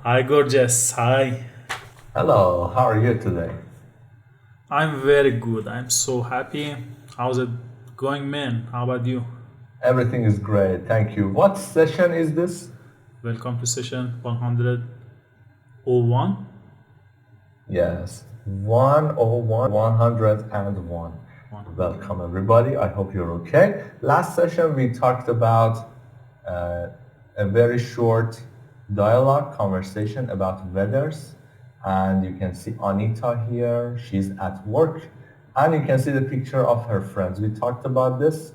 Hi, gorgeous. Hi. Hello, how are you today? I'm very good. I'm so happy. How's it going, man? How about you? Everything is great, thank you. What session is this? Welcome to session 101. Yes, 101, 101. Welcome, everybody. I hope you're okay. Last session, we talked about uh, a very short dialogue conversation about weathers. And you can see Anita here. She's at work. And you can see the picture of her friends. We talked about this.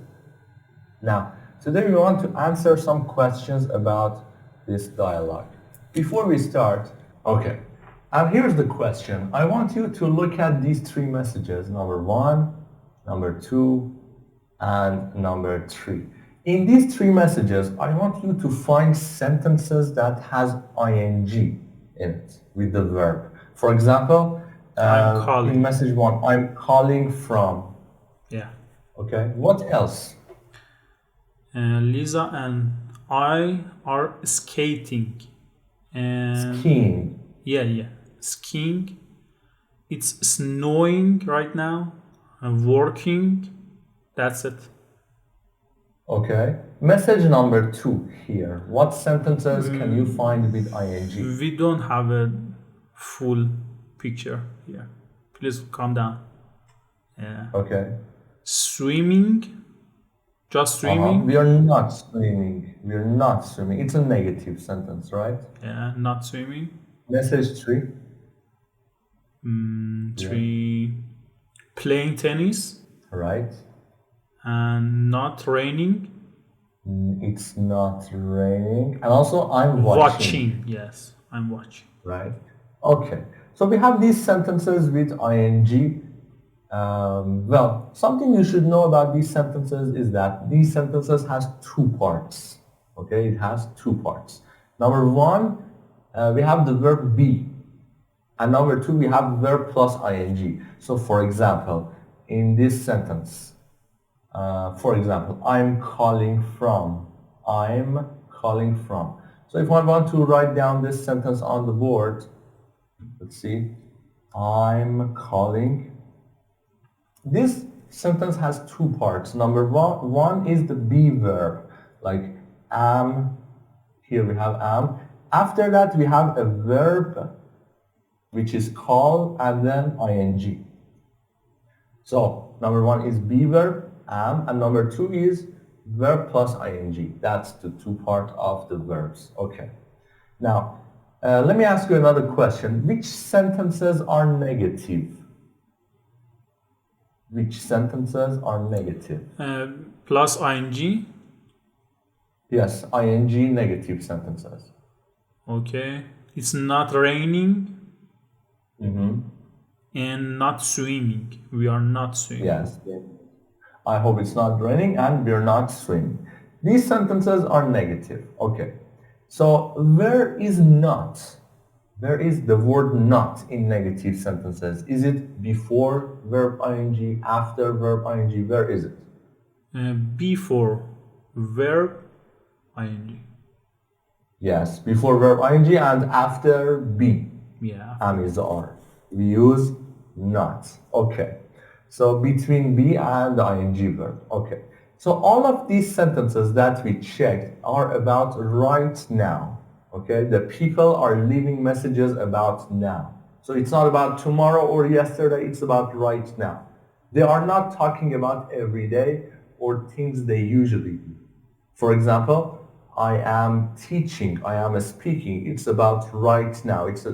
Now, today we want to answer some questions about this dialogue. Before we start, okay, and here's the question. I want you to look at these three messages, number one, number two, and number three. In these three messages, I want you to find sentences that has ing in it with the verb. For example, I'm in calling. message one, I'm calling from. Yeah. Okay, what else? Lisa and I are skating. And Skiing. yeah. Skiing. It's snowing right now. I'm working. That's it. Okay. Message number two here. What sentences can you find with ing? We don't have a full picture here. Please calm down. Yeah. Okay. Swimming. Just Uh-huh. swimming. We are not swimming. We are not swimming. It's a negative sentence, right? Yeah, not swimming. Message three. Yeah. Three, playing tennis Right. and not raining. It's not raining. And also I'm watching. Watching, yes, I'm watching. Right. Okay. So we have these sentences with ing. Well, something you should know about these sentences is that these sentences has two parts. Okay, it has two parts. Number one, we have the verb be, and number two, we have verb plus ing. So, for example, in this sentence, for example, I'm calling from. I'm calling from. So, if I want to write down this sentence on the board, let's see. I'm calling. This sentence has two parts. Number one is the be verb, like am. Here we have am. After that, we have a verb which is call and then ing. So number one is be verb, am, and number two is verb plus ing. That's the two part of the verbs. Okay. Now, let me ask you another question. Which sentences are negative? Which sentences are negative? Plus ing. Yes, ing negative sentences. Okay. It's not raining Mm-hmm. and not swimming. We are not swimming. Yes. I hope it's not raining and we're not swimming. These sentences are negative. Okay. So where is not? Where is the word not in negative sentences? Is it before verb ing, after verb ing? Where is it? Before verb ing. Yes, before verb ing and after be. Yeah. Am is are. We use not. Okay. So between be and the ing verb. Okay. So all of these sentences that we checked are about right now. Okay. The people are leaving messages about now. So it's not about tomorrow or yesterday. It's about right now. They are not talking about every day or things they usually do. For example, I am teaching, I am speaking. It's about right now. It's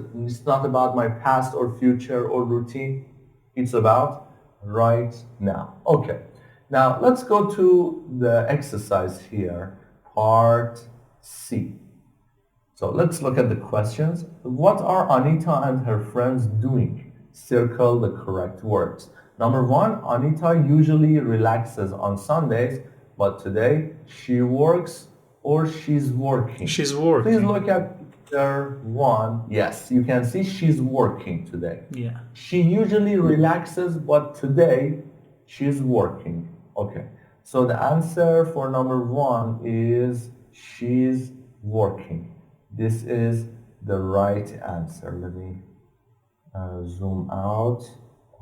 not about my past or future or routine. It's about right now. Okay. Now let's go to the exercise here, part C. So let's look at the questions. What are Anita and her friends doing? Circle the correct words. Number one, Anita usually relaxes on Sundays, but today she works or she's working. She's Please working. look at picture one. Yes, you can see she's working today. Yeah. She usually relaxes, but today she's working. Okay. So the answer for number one is she's working. This is the right answer. Let me zoom out.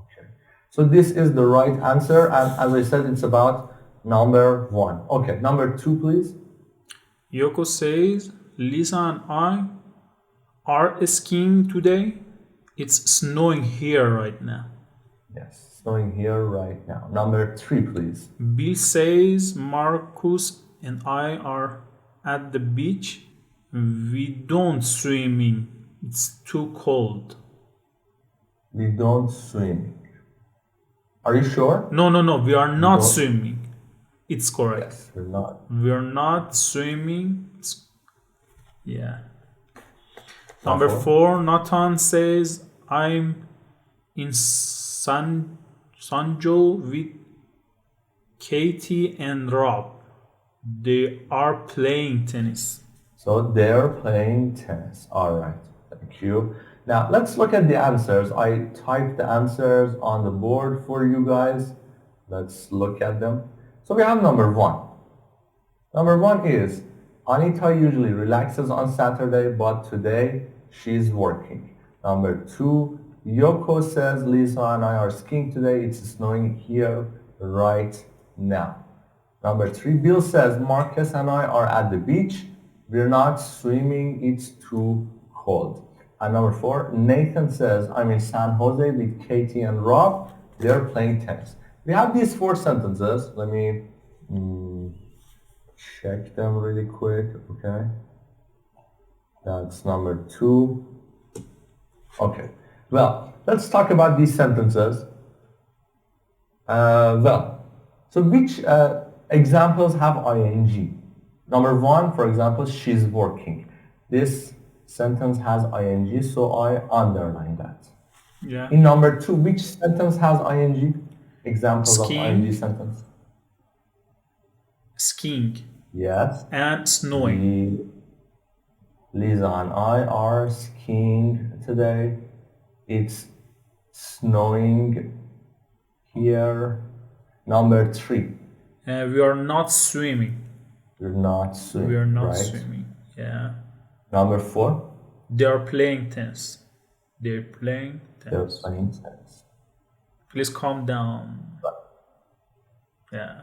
Okay. So this is the right answer, and as I said, it's about number 1. Okay, number 2, please. Yoko says, Lisa and I are skiing today. It's snowing here right now. Yes, snowing here right now. Number 3, please. Bill says, Marcus and I are at the beach. We don't swimming. It's too cold. We don't swim. Are you sure? No. We are not don't- swimming. It's correct. Yes, we're not. We are not swimming. Yeah. Number 4, Nathan says, I'm in Sanjo with Katie and Rob. They are playing tennis. So they're playing tennis. All right, thank you. Now let's look at the answers. I typed the answers on the board for you guys. Let's look at them. So we have number 1. Number 1 is Anita usually relaxes on Saturday, but today she's working. Number 2, Yoko says Lisa and I are skiing today. It's snowing here right now. Number 3, Bill says Marcus and I are at the beach. We're not swimming. It's too cold. And number 4, Nathan says I'm in San Jose with Katie and Rob. They're playing tennis. We have these 4 sentences. Let me check them really quick. Okay. That's number 2. Okay. Well, let's talk about these sentences. So which examples have ing? Number 1, for example, she's working. This sentence has ing, so I underline that. Yeah. In number 2, which sentence has ing? Examples Skiing. of ing sentence. Skiing Yes. and snowing. Lisa and I are skiing today. It's snowing here. Number 3, We are not swimming. we're not swimming. We are not right? swimming. Yeah. Number 4, They are playing tennis. They're playing they're tennis. playing tennis. Please calm down. Yeah.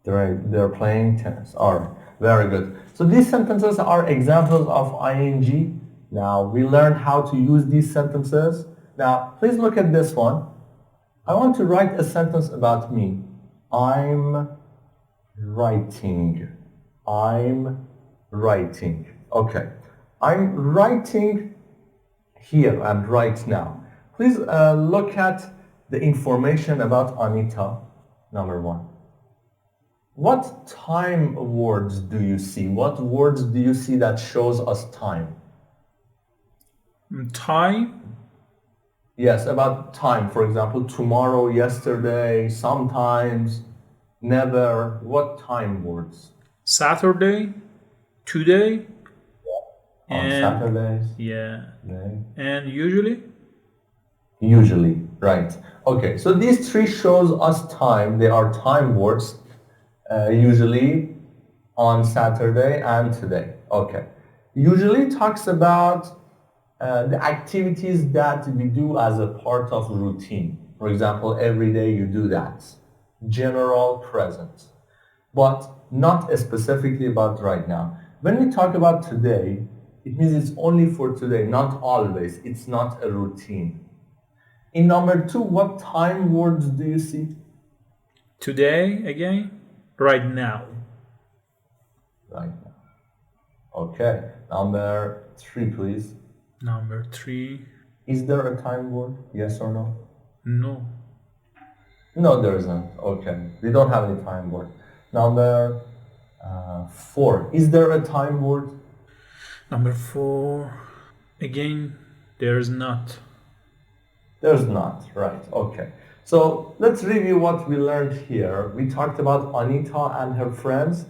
They're playing tennis. All right, very good. So these sentences are examples of ing. Now we learned how to use these sentences. Now please look at this one. I want to write a sentence about me. I'm writing. I'm writing. Okay. I'm writing here and right now. Please look at the information about Anita, number 1. What time words do you see? What words do you see that shows us time? Time, Yes, about time. For example, tomorrow, yesterday, sometimes, never. What time words? Saturday, today, On and Saturdays? yeah, Day. and usually. Usually, right. Okay, so these 3 shows us time. They are time words, usually on Saturday and today. Okay. Usually talks about the activities that we do as a part of routine. For example, every day you do that. General present. But not specifically about right now. When we talk about today, it means it's only for today, not always. It's not a routine. In number 2, what time words do you see? Today again, right now. Right now. Okay. Number 3, please. Number 3, Is there a time word? Yes or no? no. No, there isn't. Okay. We don't have any time word. Number 4. Is there a time word? Number 4, again, there's not. There's not. Right. Okay. So let's review what we learned here. We talked about Anita and her friends.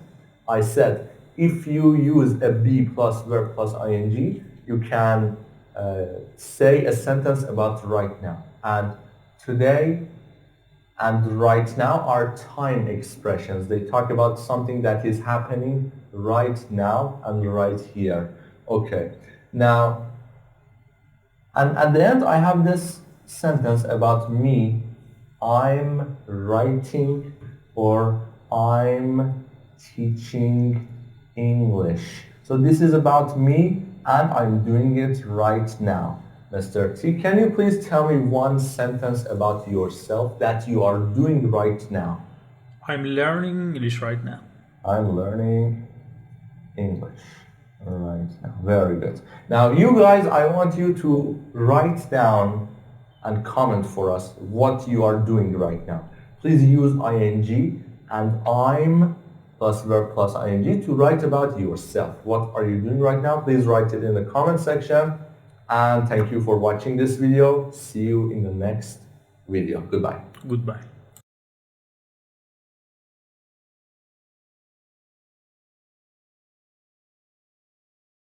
I said if you use a be plus verb plus ing, you can say a sentence about right now. And today and right now are time expressions. They talk about something that is happening right now and right here. Okay. Now, and at the end I have this sentence about me. I'm writing or I'm teaching English. So this is about me and I'm doing it right now. Mr. T, can you please tell me one sentence about yourself that you are doing right now? I'm learning English right now. I'm learning English right now. Very good. Now you guys, I want you to write down and comment for us what you are doing right now. Please use ing and I'm plus verb plus ing to write about yourself. What are you doing right now? Please write it in the comment section. And thank you for watching this video. See you in the next video. Goodbye. Goodbye.